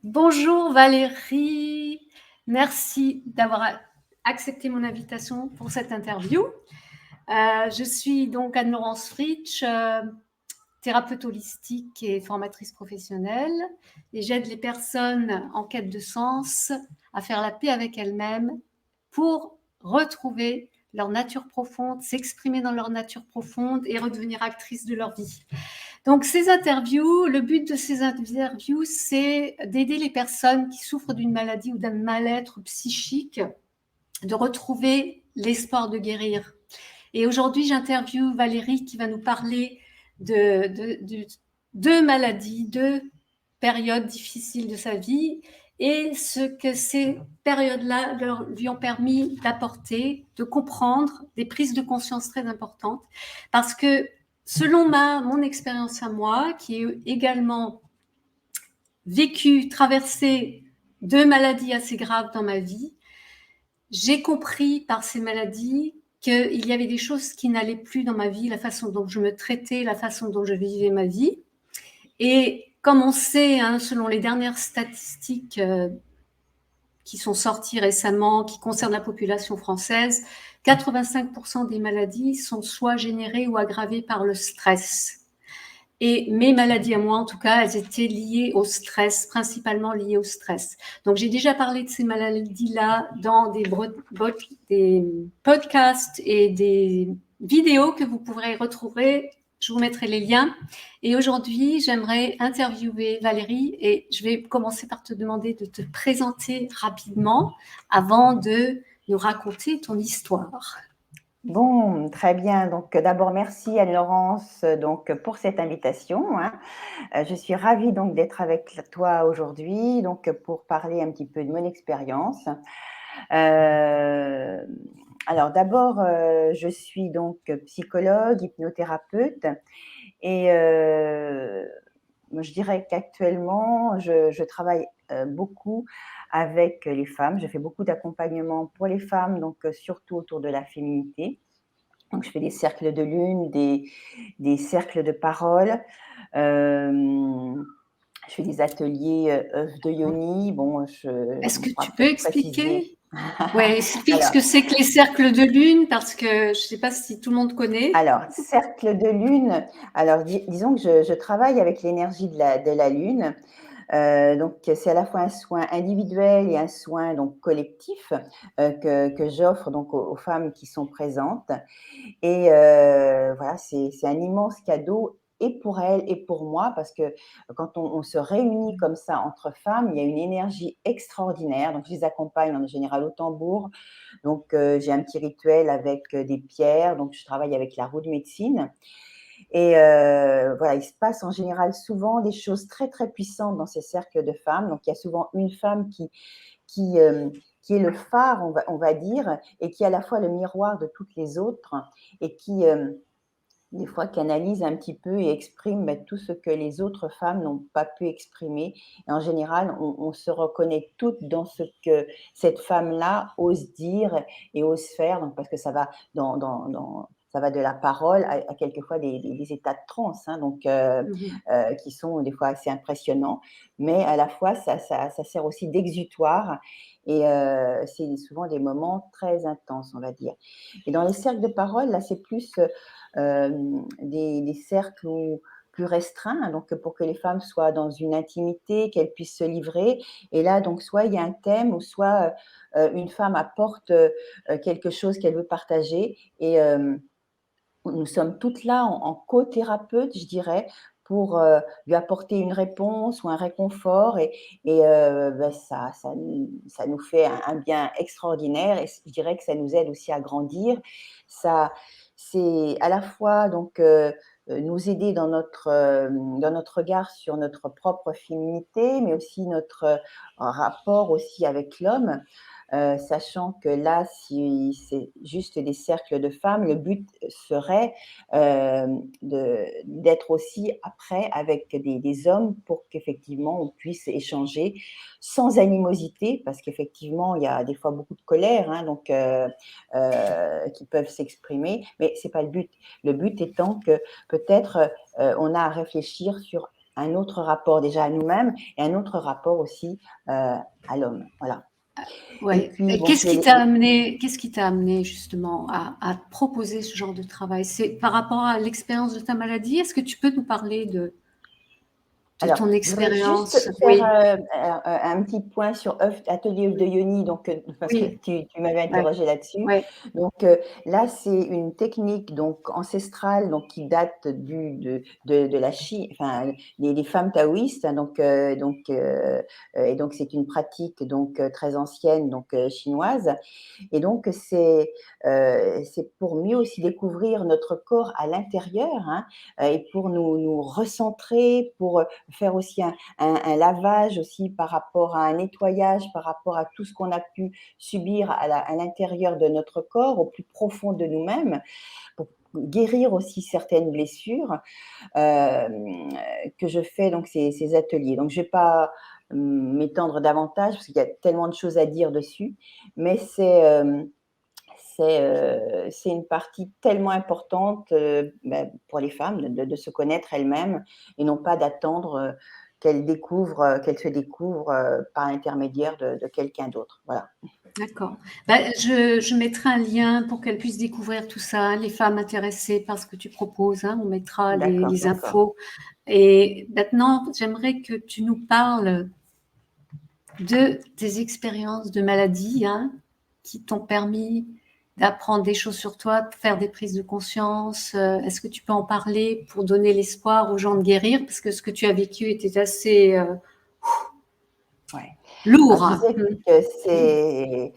Bonjour Valérie, merci d'avoir accepté mon invitation pour cette interview. Je suis donc Anne-Laurence Fritsch, thérapeute holistique et formatrice professionnelle, et j'aide les personnes en quête de sens à faire la paix avec elles-mêmes pour retrouver leur nature profonde, s'exprimer dans leur nature profonde et redevenir actrices de leur vie. Donc, ces interviews, le but de ces interviews, c'est d'aider les personnes qui souffrent d'une maladie ou d'un mal-être psychique de retrouver l'espoir de guérir. Et aujourd'hui, j'interviewe Valérie qui va nous parler de deux maladies, deux périodes difficiles de sa vie et ce que ces périodes-là lui ont permis d'apporter, de comprendre des prises de conscience très importantes. Parce que selon mon expérience à moi, qui est également vécu, traversé deux maladies assez graves dans ma vie, j'ai compris par ces maladies qu'il y avait des choses qui n'allaient plus dans ma vie, la façon dont je me traitais, la façon dont je vivais ma vie. Et comme on sait, selon les dernières statistiques qui sont sorties récemment, qui concernent la population française, 85% des maladies sont soit générées ou aggravées par le stress. Et mes maladies à moi, en tout cas, elles étaient liées au stress, principalement liées au stress. Donc, j'ai déjà parlé de ces maladies-là dans des podcasts et des vidéos que vous pourrez retrouver. Je vous mettrai les liens. Et aujourd'hui, j'aimerais interviewer Valérie et je vais commencer par te demander de te présenter rapidement avant de nous raconter ton histoire. Bon, très bien. Donc, d'abord, merci Anne-Laurence pour cette invitation. Je suis ravie donc d'être avec toi aujourd'hui pour parler un petit peu de mon expérience. Alors, d'abord, je suis donc psychologue, hypnothérapeute et je dirais qu'actuellement, je travaille beaucoup avec les femmes. Je fais beaucoup d'accompagnement pour les femmes, surtout autour de la féminité. Donc, je fais des cercles de lune, des cercles de parole. Je fais des ateliers œuvres de yoni. Bon, je Est-ce que pourra tu peux peut-être préciser. expliquer? Ouais, explique ce Alors, que c'est que les cercles de lune, parce que je ne sais pas si tout le monde connaît. alors, cercle de lune. Alors, disons que je travaille avec l'énergie de la lune. Donc, c'est à la fois un soin individuel et un soin donc collectif que j'offre donc aux femmes qui sont présentes. Et voilà, c'est un immense cadeau et pour elles et pour moi parce que quand on se réunit comme ça entre femmes, il y a une énergie extraordinaire. Donc, je les accompagne en général au tambour. Donc, j'ai un petit rituel avec des pierres. Donc, je travaille avec la roue de médecine. Et voilà, il se passe en général souvent des choses très, très puissantes dans ces cercles de femmes. Donc, il y a souvent une femme qui, euh, qui est le phare, on va dire, et qui est à la fois le miroir de toutes les autres, et qui, des fois, canalise un petit peu et exprime tout ce que les autres femmes n'ont pas pu exprimer. Et en général, on se reconnaît toutes dans ce que cette femme-là ose dire et ose faire, donc parce que ça va ça va de la parole à quelquefois des états de transe, Mhm. qui sont des fois assez impressionnants, mais à la fois ça sert aussi d'exutoire et c'est souvent des moments très intenses, on va dire. Et dans les cercles de parole, là, c'est plus des cercles plus restreints, donc pour que les femmes soient dans une intimité, qu'elles puissent se livrer. Et là, donc, soit il y a un thème, ou soit une femme apporte quelque chose qu'elle veut partager. Et nous sommes toutes là en co-thérapeute, je dirais, pour lui apporter une réponse ou un réconfort. Ça nous fait un bien extraordinaire. Et je dirais que ça nous aide aussi à grandir. Ça, c'est à la fois nous aider dans notre regard sur notre propre féminité, mais aussi notre rapport aussi avec l'homme. Sachant que là, si c'est juste des cercles de femmes, le but serait d'être aussi après avec des hommes pour qu'effectivement on puisse échanger sans animosité, parce qu'effectivement il y a des fois beaucoup de colère qui peuvent s'exprimer, mais c'est pas le but. Le but étant que peut-être on a à réfléchir sur un autre rapport déjà à nous-mêmes et un autre rapport aussi à l'homme. Voilà. Et Ouais. puis, Et bon, qu'est-ce qui t'a amené justement à proposer ce genre de travail? C'est par rapport à l'expérience de ta maladie? Est-ce que tu peux nous parler de alors, ton je voudrais juste expérience? faire Oui, un petit point sur Atelier œuf de Yoni, donc, parce que oui, tu m'avais ouais, interrogé là-dessus. ouais, Donc, là, c'est une technique donc ancestrale, donc qui date de la Chine, enfin, les femmes taoïstes, hein, et donc c'est une pratique donc très ancienne, donc chinoise. Et donc, c'est pour mieux aussi découvrir notre corps à l'intérieur, hein, et pour nous recentrer, pour faire aussi un lavage aussi par rapport à un nettoyage, par rapport à tout ce qu'on a pu subir à l'intérieur de notre corps, au plus profond de nous-mêmes, pour guérir aussi certaines blessures, que je fais donc ces ateliers. Donc je ne vais pas m'étendre davantage parce qu'il y a tellement de choses à dire dessus, mais c'est une partie tellement importante pour les femmes de se connaître elles-mêmes et non pas d'attendre qu'elles se découvrent par l'intermédiaire de quelqu'un d'autre. Voilà. d'accord. Bah, je mettrai un lien pour qu'elles puissent découvrir tout ça, les femmes intéressées par ce que tu proposes, hein, on mettra D'accord, les d'accord. infos. Et maintenant, j'aimerais que tu nous parles de tes expériences de maladie, hein, qui t'ont permis d'apprendre des choses sur toi, de faire des prises de conscience. Est-ce que tu peux en parler pour donner l'espoir aux gens de guérir? Parce que ce que tu as vécu était assez Ouais. Alors, lourd, je hein. disais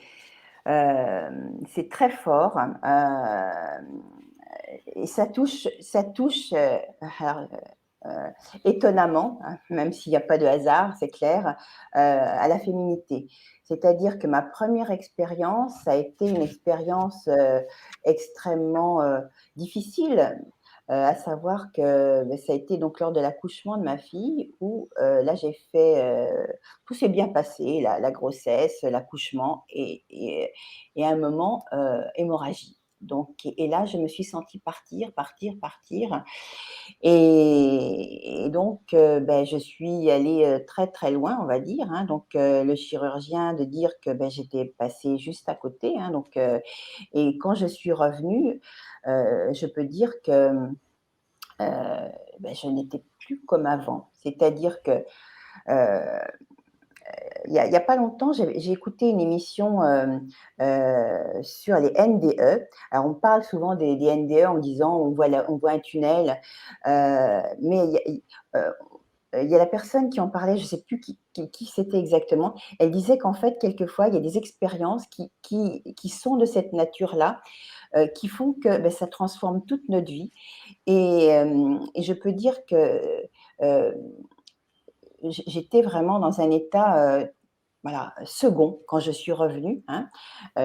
que c'est très fort, et ça touche alors, étonnamment, hein, même s'il n'y a pas de hasard, c'est clair, à la féminité. C'est-à-dire que ma première expérience, ça a été une expérience extrêmement difficile, à savoir que ça a été donc lors de l'accouchement de ma fille où là tout s'est bien passé, la grossesse, l'accouchement et à un moment, hémorragie. Donc, et là, je me suis sentie partir, partir, partir. Et donc, je suis allée très, très loin, on va dire, hein. Donc, le chirurgien de dire que j'étais passée juste à côté, hein. Donc, et quand je suis revenue, je peux dire que je n'étais plus comme avant. C'est-à-dire que il y a pas longtemps, j'ai écouté une émission sur les NDE. Alors, on parle souvent des NDE en disant on voit un tunnel, mais il y a la personne qui en parlait, je ne sais plus qui c'était exactement. Elle disait qu'en fait, quelquefois, il y a des expériences qui sont de cette nature-là, qui font que ça transforme toute notre vie. Et je peux dire que j'étais vraiment dans un état voilà, second quand je suis revenue, hein.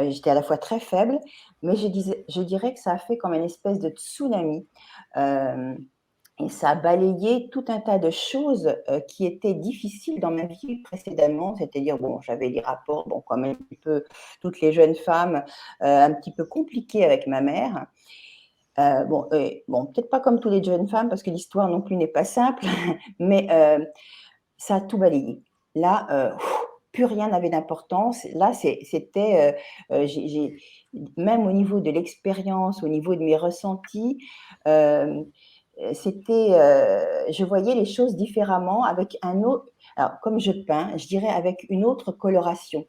J'étais à la fois très faible, mais je dirais que ça a fait comme une espèce de tsunami. Euh, et ça a balayé tout un tas de choses qui étaient difficiles dans ma vie précédemment. C'est-à-dire, bon, j'avais des rapports, bon, comme un petit peu toutes les jeunes femmes, un petit peu compliqués avec ma mère. Bon, peut-être pas comme toutes les jeunes femmes, parce que l'histoire non plus n'est pas simple, mais ça a tout balayé. Là, plus rien n'avait d'importance. Là, c'était, même au niveau de l'expérience, au niveau de mes ressentis, euh, je voyais les choses différemment avec un autre, alors comme je peins, je dirais avec une autre coloration.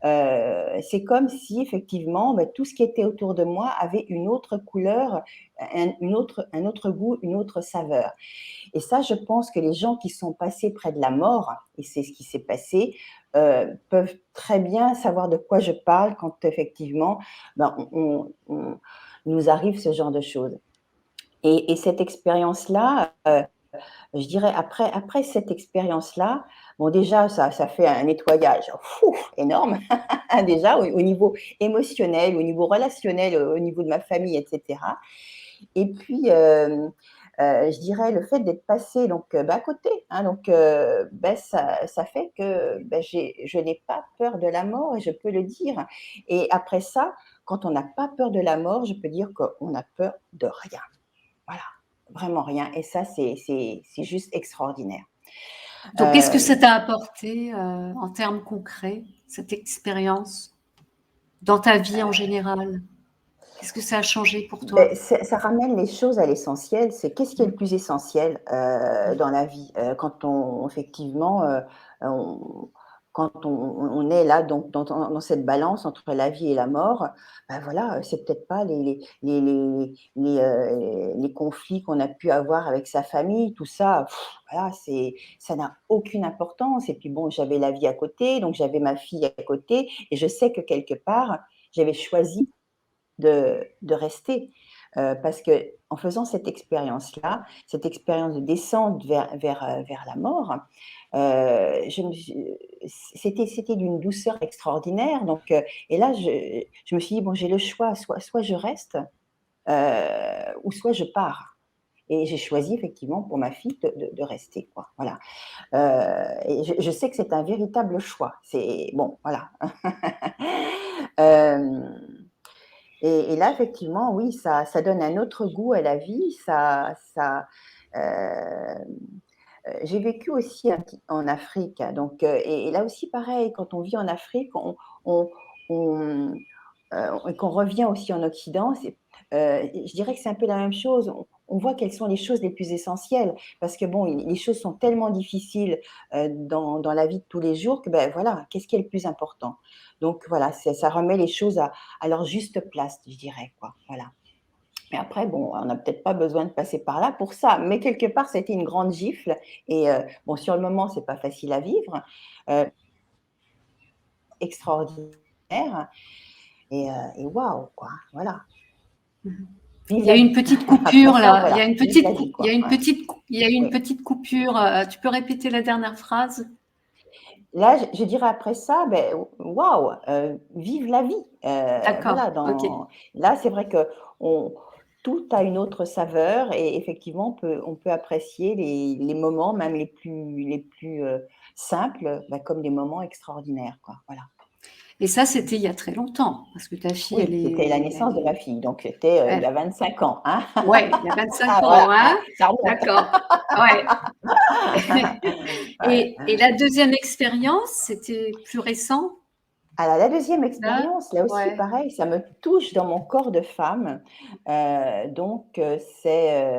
C'est comme si effectivement, tout ce qui était autour de moi avait une autre couleur, un autre goût, une autre saveur. Et ça, je pense que les gens qui sont passés près de la mort, et c'est ce qui s'est passé, peuvent très bien savoir de quoi je parle quand effectivement, nous arrive ce genre de choses. Et cette expérience-là, je dirais après cette expérience-là, bon déjà ça fait un nettoyage énorme déjà au niveau émotionnel, au niveau relationnel, au niveau de ma famille, etc. Et puis, je dirais le fait d'être passée donc à côté, hein, donc ça fait que je n'ai pas peur de la mort et je peux le dire. Et après ça, quand on n'a pas peur de la mort, je peux dire qu'on a peur de rien. Voilà. vraiment rien. Et ça, c'est juste extraordinaire. Donc, qu'est-ce que ça t'a apporté en termes concrets, cette expérience, dans ta vie en général? Qu'est-ce que ça a changé pour toi? Ça ramène les choses à l'essentiel. C'est qu'est-ce qui est le plus essentiel dans la vie quand on effectivement on, quand on est là donc dans cette balance entre la vie et la mort, ben voilà, c'est peut-être pas les conflits qu'on a pu avoir avec sa famille, tout ça. Voilà, ça n'a aucune importance. Et puis bon, j'avais la vie à côté, donc j'avais ma fille à côté, et je sais que quelque part, j'avais choisi de rester. Parce qu'en faisant cette expérience-là, cette expérience de descente vers la mort, c'était d'une douceur extraordinaire. Donc, et là, je me suis dit, bon, j'ai le choix, soit je reste, ou soit je pars. Et j'ai choisi effectivement pour ma fille de rester, quoi. Voilà. Et je sais que c'est un véritable choix. C'est bon, voilà. euh, et là, effectivement, oui, ça donne un autre goût à la vie. Euh, j'ai vécu aussi en Afrique, hein, donc, et là aussi, pareil, quand on vit en Afrique, on, on, et qu'on revient aussi en Occident, je dirais que c'est un peu la même chose. On voit quelles sont les choses les plus essentielles, parce que bon, les choses sont tellement difficiles dans la vie de tous les jours que ben voilà, qu'est-ce qui est le plus important? Donc voilà, ça remet les choses à leur juste place, je dirais, quoi. Voilà. Mais après, bon, on n'a peut-être pas besoin de passer par là pour ça, mais quelque part, ça a été une grande gifle. Et bon, sur le moment, c'est pas facile à vivre, euh, extraordinaire, et waouh, quoi. Voilà. Mmh. Vive Il y a la eu vie. une petite Après coupure ça, là, il y a voilà, une vive petite la cou vie, il y a quoi. une Ouais. petite cou il y a une Oui. petite coupure, tu peux répéter la dernière phrase? Là, je dirais après ça, ben, waouh, vive la vie. D'accord, Voilà, OK. là, c'est vrai que on, tout a une autre saveur, et effectivement, on peut apprécier les moments, même les plus simples, ben, comme des moments extraordinaires, quoi. Voilà. Et ça, c'était il y a très longtemps, parce que ta fille, Oui, c'était la naissance de ma fille, donc c'était il y elle a 25 ans, hein. ouais, il y a 25 Ah, voilà, ans, hein, hein? ça remonte. D'accord, ouais. Ouais. Et la deuxième expérience, c'était plus récent, Alors la deuxième là? expérience, là aussi Ouais. pareil, ça me touche dans mon corps de femme. Donc c'est,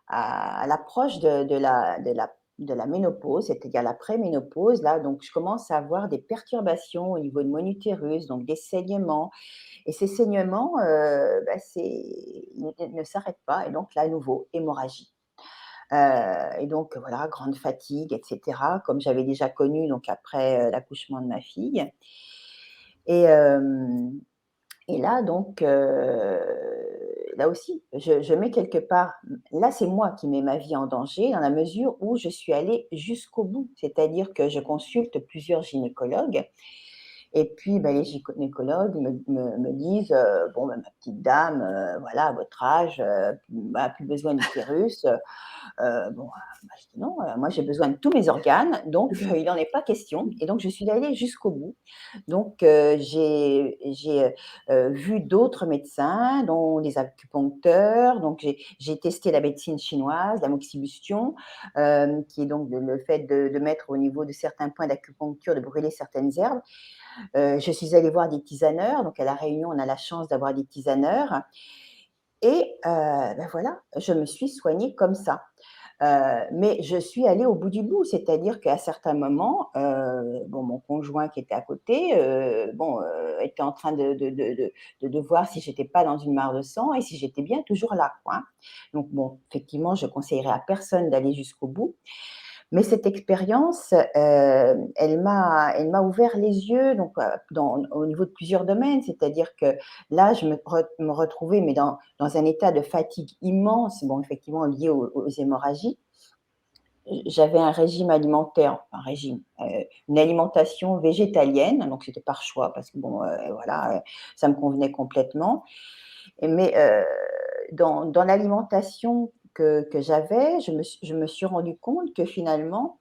à l'approche de la ménopause, c'est-à-dire la préménopause, là, donc je commence à avoir des perturbations au niveau de mon utérus, donc des saignements, et ces saignements, bah, ils ne s'arrêtent pas, et donc là, à nouveau, hémorragie. Et donc voilà, grande fatigue, et cetera, comme j'avais déjà connu donc après, l'accouchement de ma fille. Et là donc, là aussi, je mets quelque part, là, c'est moi qui mets ma vie en danger dans la mesure où je suis allée jusqu'au bout. C'est-à-dire que je consulte plusieurs gynécologues, et puis, bah, les gynécologues me disent, «Bon, bah, ma petite dame, voilà, à votre âge, bah, plus besoin d'utérus». Bon, bah, je dis: «Non, moi j'ai besoin de tous mes organes, donc il n'en est pas question», et donc je suis allée jusqu'au bout. Donc j'ai vu d'autres médecins, dont des acupuncteurs, donc j'ai testé la médecine chinoise, la moxibustion, qui est donc le fait de mettre au niveau de certains points d'acupuncture, de brûler certaines herbes. Je suis allée voir des tisaneurs, donc à La Réunion, on a la chance d'avoir des tisaneurs, et bah, voilà, je me suis soignée comme ça. Mais je suis allée au bout du bout, c'est-à-dire qu'à certains moments, bon, mon conjoint qui était à côté, bon, était en train de voir si j'étais pas dans une mare de sang et si j'étais bien toujours là, quoi, hein. Donc bon, effectivement, je conseillerais à personne d'aller jusqu'au bout. Mais cette expérience, elle m'a ouvert les yeux, donc au niveau de plusieurs domaines. C'est-à-dire que là, je me retrouvais, mais dans un état de fatigue immense, bon, effectivement lié aux hémorragies. J'avais un régime alimentaire, un régime, une alimentation végétalienne, donc c'était par choix parce que bon, voilà, ça me convenait complètement. Mais dans l'alimentation que j'avais, je me suis rendu compte que finalement,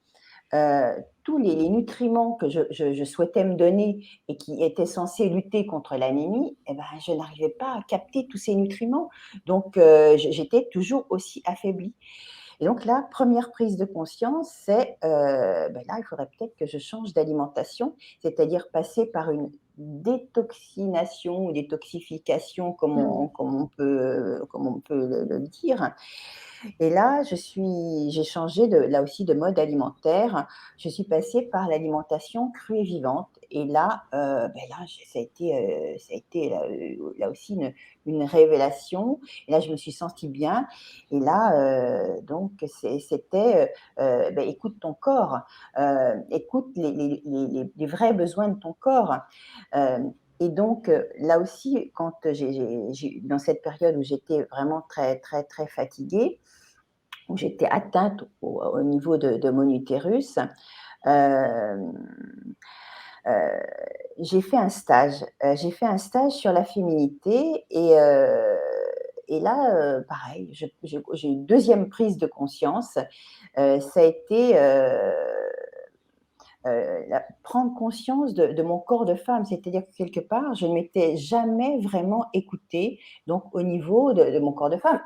tous les nutriments que je souhaitais me donner et qui étaient censés lutter contre l'anémie, eh ben, je n'arrivais pas à capter tous ces nutriments. Donc, j'étais toujours aussi affaiblie. Et donc la première prise de conscience, c'est, ben là, il faudrait peut-être que je change d'alimentation, c'est-à-dire passer par une détoxination ou détoxification Mmh. comme on peut le dire. Et là, j'ai changé là aussi de mode alimentaire. Je suis passée par l'alimentation crue et vivante. Et là, ben là, ça a été là aussi une révélation. Et là, je me suis sentie bien. Et là, donc, c'était, ben, écoute ton corps, écoute les vrais besoins de ton corps. Euh, et donc, là aussi, quand dans cette période où j'étais vraiment très, très, très fatiguée, où j'étais atteinte au niveau de mon utérus, euh, euh, j'ai fait un stage sur la féminité et là, pareil, j'ai une deuxième prise de conscience. Ça a été prendre conscience de mon corps de femme, c'est-à-dire que quelque part, je ne m'étais jamais vraiment écoutée, donc au niveau de mon corps de femme.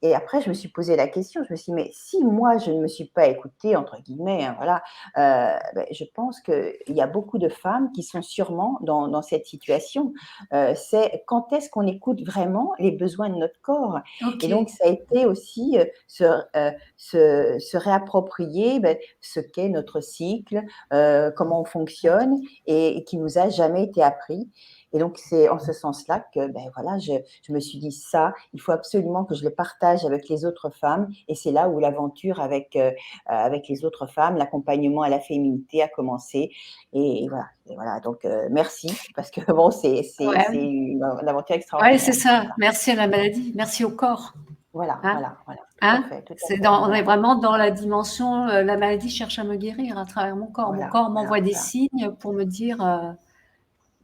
Et après, je me suis posé la question, je me suis dit, mais si moi, je ne me suis pas écoutée, entre guillemets, hein, voilà, ben, je pense qu'il y a beaucoup de femmes qui sont sûrement dans cette situation. C'est quand est-ce qu'on écoute vraiment les besoins de notre corps. Et donc, OK. ça a été aussi se réapproprier ben, ce qu'est notre cycle, comment on fonctionne et qui nous a jamais été appris. Et donc, c'est en ce sens-là que ben, voilà, je me suis dit ça, il faut absolument que je le partage avec les autres femmes. Et c'est là où l'aventure avec les autres femmes, l'accompagnement à la féminité a commencé. Et voilà donc merci, parce que bon, Ouais, c'est une aventure ouais, c'est extraordinaire. ça. Merci à la maladie, merci au corps. Voilà, Hein? voilà, voilà, Hein? tout à fait, On est voilà, vraiment dans la dimension, la maladie cherche à me guérir à travers mon corps. Mon voilà, corps voilà, m'envoie des voilà. signes pour me dire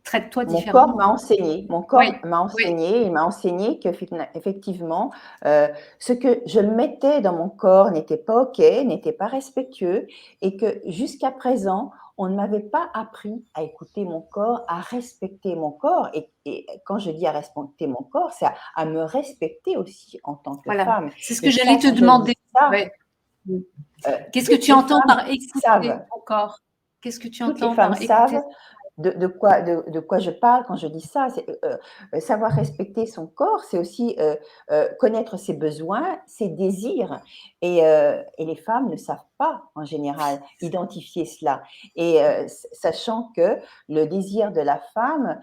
traite-toi Mon corps différemment. m'a enseigné, Oui, oui, il m'a enseigné qu'effectivement, ce que je mettais dans mon corps n'était pas OK, n'était pas respectueux et que jusqu'à présent, on ne m'avait pas appris à écouter mon corps, à respecter mon corps et quand je dis à respecter mon corps, c'est à me respecter aussi en tant que voilà. femme C'est ce et que ça, j'allais te quand je dis demander. ça, Ouais. Qu'est-ce que tu toutes les entends femmes par écouter savent, ton corps? Qu'est-ce que tu toutes les entends femmes par écouter? savent de quoi je parle quand je dis ça. Savoir respecter son corps, c'est aussi connaître ses besoins, ses désirs. Et les femmes ne savent pas, en général, identifier cela. Et sachant que le désir de la femme,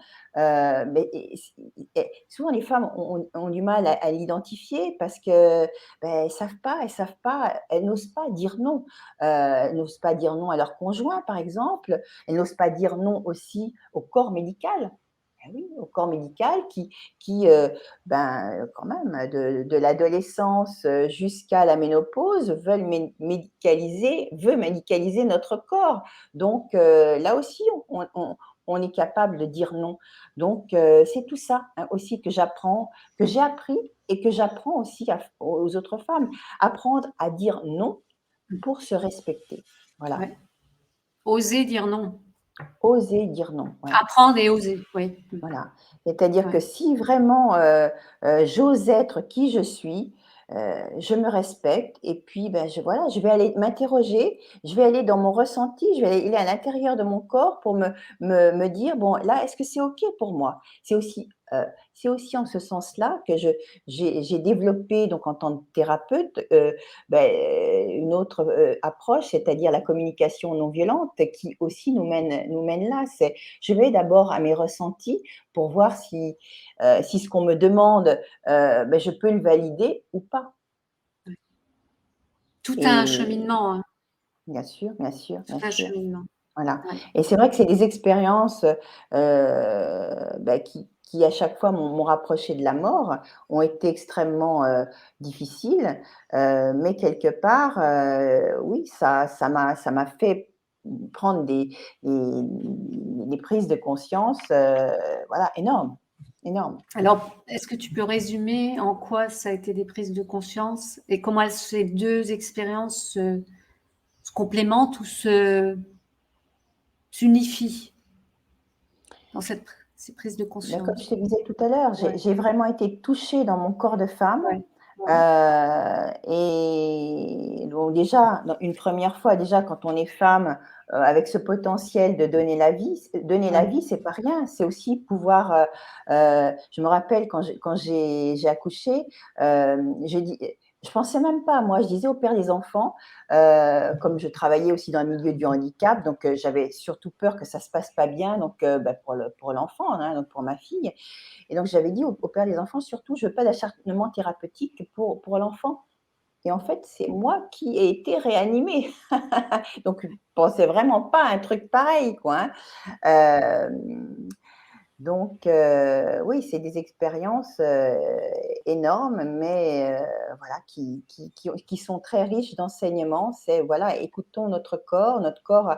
souvent les femmes ont du mal à l'identifier parce que ben, elles savent pas, elles n'osent pas dire non. Elles n'osent pas dire non à leur conjoint, par exemple. Elles n'osent pas dire non aussi au corps médical. Eh oui, au corps médical qui ben, quand même, de l'adolescence jusqu'à la ménopause, veut médicaliser notre corps. Donc, là aussi, on est capable de dire non. Donc, c'est tout ça hein, aussi que j'apprends, que j'ai appris et que j'apprends aussi aux autres femmes. Apprendre à dire non pour se respecter. Voilà. Ouais. Oser dire non. Oser dire non, ouais. Apprendre et oser, oui. Voilà. C'est-à-dire que Ouais. si vraiment, j'ose être qui je suis, je me respecte et puis, ben, voilà, je vais aller m'interroger, je vais aller dans mon ressenti, je vais aller à l'intérieur de mon corps pour me dire: «Bon, là, est-ce que c'est OK pour moi?» C'est aussi en ce sens-là que j'ai développé donc en tant que thérapeute, une autre, approche, c'est-à-dire la communication non violente qui aussi nous mène là. C'est je vais d'abord à mes ressentis pour voir si ce qu'on me demande, ben, je peux le valider ou pas. Tout a un Et cheminement, hein, bien sûr, bien sûr, tout bien un sûr. cheminement. Voilà. Ouais. Et c'est vrai que c'est des expériences, bah, qui à chaque fois m'ont rapprochée de la mort, ont été extrêmement, difficiles, mais quelque part, oui, ça m'a fait prendre des prises de conscience, voilà, énormes, énormes. Alors, est-ce que tu peux résumer en quoi ça a été des prises de conscience et comment ces 2 expériences se complémentent ou s'unifient dans ces prises de Mais comme je conscience. te disais tout à l'heure, Ouais, j'ai vraiment été touchée dans mon corps de femme. ouais, ouais, Et donc déjà, une première fois, déjà quand on est femme, avec ce potentiel de donner la ouais, vie, c'est pas rien. C'est aussi pouvoir. Je me rappelle quand j'ai accouché, j'ai dit, je pensais même pas. Moi, je disais au père des enfants, comme je travaillais aussi dans le milieu du handicap, donc j'avais surtout peur que ça se passe pas bien, donc pour l'enfant, hein, donc pour ma fille. Et donc, j'avais dit au père des enfants, surtout, je veux pas d'acharnement thérapeutique pour l'enfant. Et en fait, c'est moi qui ai été réanimée. Donc, je pensais vraiment pas à un truc pareil, quoi. Hein. Donc, oui, c'est des expériences énormes, mais voilà, qui sont très riches d'enseignements. C'est, voilà, écoutons notre corps. Notre corps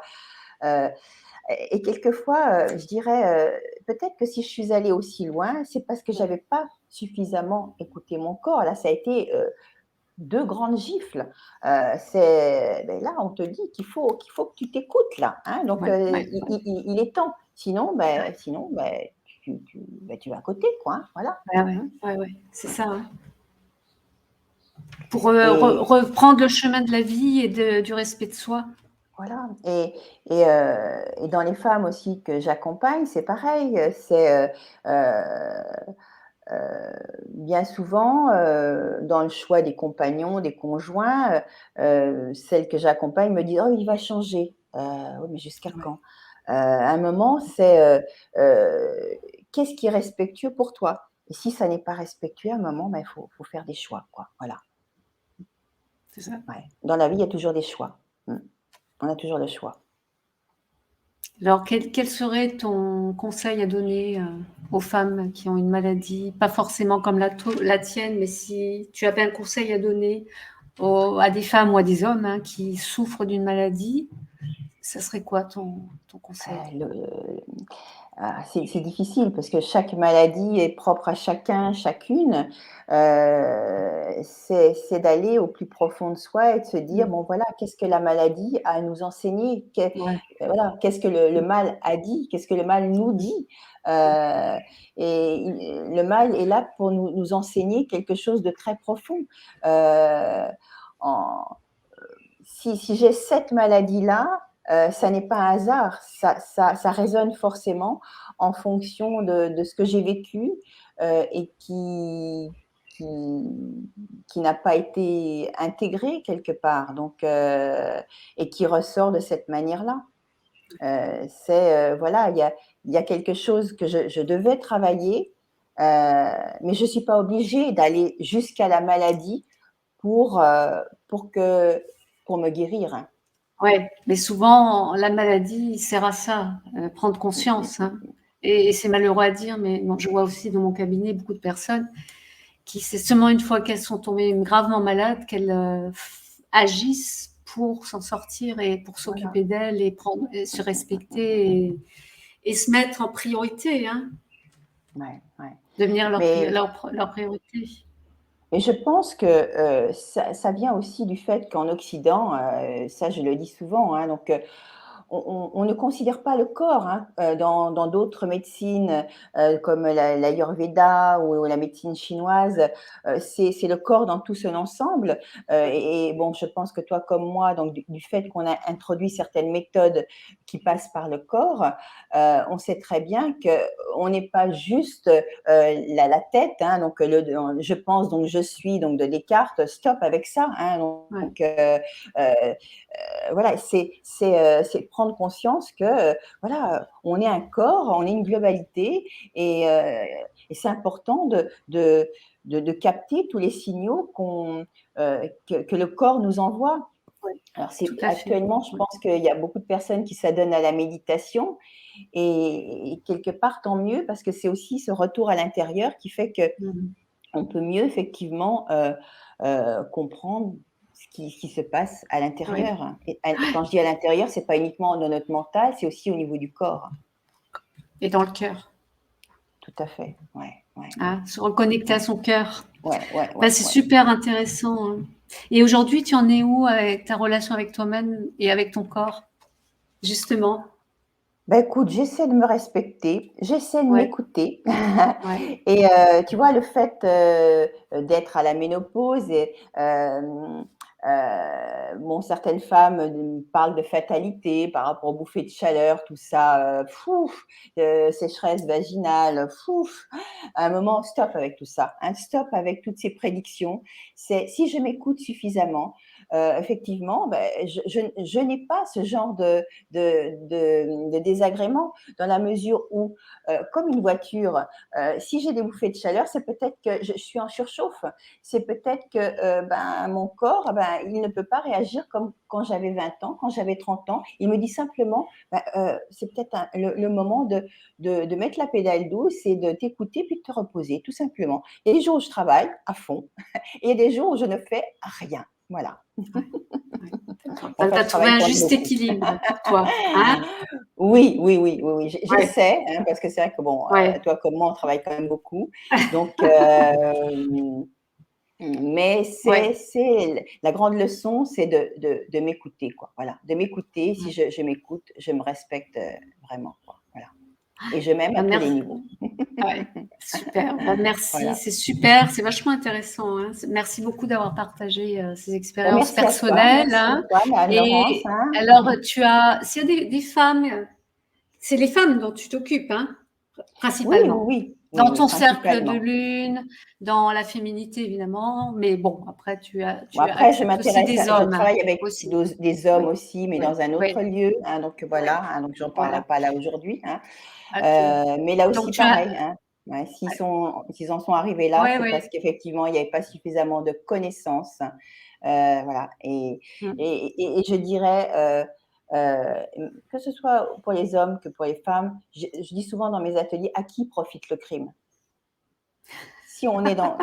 et quelquefois, je dirais, peut-être que si je suis allée aussi loin, c'est parce que j'avais pas suffisamment écouté mon corps. Là, ça a été, 2 grandes gifles. Là, on te dit qu'il faut que tu t'écoutes là, hein, donc ouais, ouais, il est temps. Sinon, tu vas à côté quoi, hein, voilà. ouais, ouais, Mmh. ouais, ouais, c'est ça, hein. Pour Et reprendre le chemin de la vie et du respect de soi. voilà. Et dans les femmes aussi que j'accompagne, c'est pareil, c'est, bien souvent, dans le choix des compagnons, des conjoints, celles que j'accompagne me disent: «Oh, il va changer». Oui, mais jusqu'à Ouais, quand? À un moment, c'est, qu'est-ce qui est respectueux pour toi? Et si ça n'est pas respectueux, à un moment, il faut faire des choix, quoi. Voilà, c'est ça. ouais. Dans la vie, il y a toujours des choix. Mmh. On a toujours le choix. Alors, quel serait ton conseil à donner aux femmes qui ont une maladie, pas forcément comme la tienne, mais si tu avais un conseil à donner à des femmes ou à des hommes hein, qui souffrent d'une maladie, ça serait quoi ton conseil? Le c'est difficile parce que chaque maladie est propre à chacun, chacune. C'est d'aller au plus profond de soi et de se dire: Mmh. «Bon voilà, qu'est-ce que la maladie a à nous enseigner? Ouais, Voilà, qu'est-ce que le mal a dit? Qu'est-ce que le mal nous dit?» heu et il le mal est là pour nous enseigner quelque chose de très profond. Heu, en si j'ai cette maladie-là, ça n'est pas un hasard, ça résonne forcément en fonction de ce que j'ai vécu, et qui qui n'a pas été intégré quelque part, donc et qui ressort de cette manière-là. Voilà, il y a quelque chose que je devais travailler, mais je ne suis pas obligée d'aller jusqu'à la maladie pour, pour que pour me guérir, hein. ouais, mais souvent la maladie sert à ça, prendre Mmh, conscience, mmh, hein. Et c'est malheureux à dire, mais bon, je vois aussi dans mon cabinet beaucoup de personnes qui, c'est seulement une fois qu'elles sont tombées gravement malades qu'elles agissent pour s'en sortir et pour voilà. s'occuper d'elles et prendre, et se respecter et se mettre en priorité, hein, Ouais, ouais. devenir Mais leur priorité. mais je pense que, ça vient aussi du fait qu'en Occident, ça je le dis souvent, hein, donc on ne considère pas le corps, hein, dans d'autres médecines, comme l'Ayurveda ou la médecine chinoise, c'est le corps dans tout son ensemble, et bon, je pense que toi comme moi, donc du fait qu'on a introduit certaines méthodes qui passent par le corps, on sait très bien qu'on n'est pas juste, la tête, hein, donc je pense, donc je suis, donc de Descartes, stop avec ça, hein, Ouais, donc voilà, c'est prendre conscience que, voilà, on est un corps, on est une globalité et c'est important de capter tous les signaux que le corps nous envoie. ouais, Alors tout c'est à fait. actuellement, je Ouais. pense qu'il y a beaucoup de personnes qui s'adonnent à la méditation et quelque part, tant mieux parce que c'est aussi ce retour à l'intérieur qui fait que Mmh. on peut mieux effectivement, comprendre ce qui se passe à Ouais. l'intérieur, hein. Et quand je dis à l'intérieur, c'est pas uniquement dans notre mental, c'est aussi au niveau du corps. Et dans le cœur. Tout à fait, ouais. ouais, hein, se reconnecter à ouais, son cœur. ouais, ouais, Ben, ouais, c'est ouais. super intéressant, hein. Et aujourd'hui, tu en es où avec ta relation avec toi-même et avec ton corps, justement? Bah, écoute, j'essaie de me respecter, j'essaie de Ouais, m'écouter ouais, et tu vois, le fait, d'être à la ménopause et bon, certaines femmes, me parlent de fatalité par rapport aux bouffées de chaleur, tout ça, sécheresse vaginale, à un moment, stop avec tout ça, hein, stop avec toutes ces prédictions. C'est si je m'écoute suffisamment, effectivement, je n'ai pas ce genre de désagrément dans la mesure où, comme une voiture, si j'ai des bouffées de chaleur, c'est peut-être que je suis en surchauffe. C'est peut-être que, mon corps, il ne peut pas réagir comme quand j'avais 20 ans, quand j'avais 30 ans. Il me dit simplement: c'est peut-être le moment de mettre la pédale douce et de t'écouter puis de te reposer, tout simplement. Il y a des jours où je travaille à fond et il y a des jours où je ne fais rien. Voilà. ouais, ouais, d'accord. Tu Enfin, as je trouvé travaille un quand même juste beaucoup. équilibre, toi, hein? Oui, oui, oui, oui, oui, Ouais, j'essaie, hein, parce que c'est vrai que bon, ouais, toi comme moi, on travaille quand même beaucoup. Donc, mais ouais, c'est la grande leçon, c'est de m'écouter, quoi. Voilà, de m'écouter. Si ouais. je m'écoute, je me respecte, vraiment, quoi. Voilà et je m'aime à Bah, tous les merci. niveaux. Ouais, super. Bah, merci, Voilà. c'est super, c'est vachement intéressant, hein. Merci beaucoup d'avoir partagé ces expériences Merci à toi, personnelles, merci à hein. toi, Anne-Laurence, Et hein. alors, s'il y a des femmes, c'est les femmes dont tu t'occupes, hein, Oui, oui, principalement. oui, oui, Dans oui, ton cercle de principalement. lune, dans la féminité évidemment, mais bon, après Bon tu après, acceptes aussi des je hommes travaille avec aussi. des hommes Oui, aussi, mais oui, dans un autre oui, lieu, hein, donc oui, voilà, hein, donc j'en parlerai voilà. pas là aujourd'hui, hein. OK. Mais là Donc aussi tu as pareil, hein. Ouais, ouais, s'ils en sont arrivés là, ouais, c'est ouais. parce qu'effectivement, il y avait pas suffisamment de connaissances, voilà Mmh. et je dirais, que ce soit pour les hommes que pour les femmes, je dis souvent dans mes ateliers: «À qui profite le crime?» Si on est dans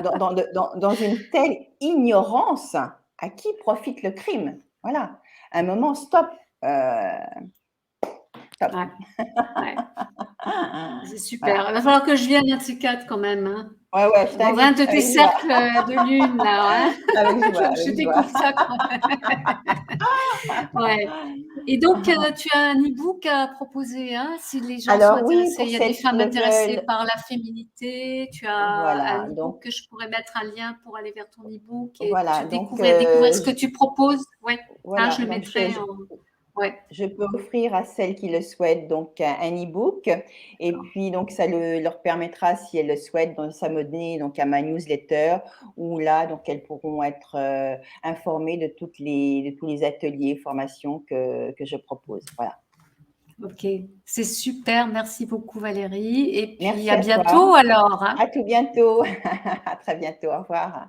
une telle ignorance, à qui profite le crime? Voilà. À un moment, stop, stop. Ouais, ouais. C'est super. Voilà. Il va falloir que je vienne un de ces 4 quand même, hein. Ouais, ouais, je Dans un t'invite de tes avec joie, cercles de lune là, hein. avec joie, Je avec joie. découvre ça quand ouais. Et donc, tu as un e-book à proposer, hein, si les gens sont Alors oui, intéressés. pour Il y a des celles qui femmes le intéressées veulent, par la féminité. Tu as un voilà, e-book que je pourrais mettre un lien pour aller vers ton e-book et voilà, donc découvrir ce que tu proposes. Ouais, hein, je le donc mettrai en ouais, je peux offrir à celles qui le souhaitent donc un e-book et d'accord. puis donc ça leur permettra, si elles le souhaitent, de s'abonner donc à ma newsletter où là donc elles pourront être, informées de tous les ateliers, formations que je propose. Voilà. OK. C'est super. Merci beaucoup Valérie et puis Merci à à toi. bientôt alors, hein. À tout bientôt. À très bientôt. Au revoir.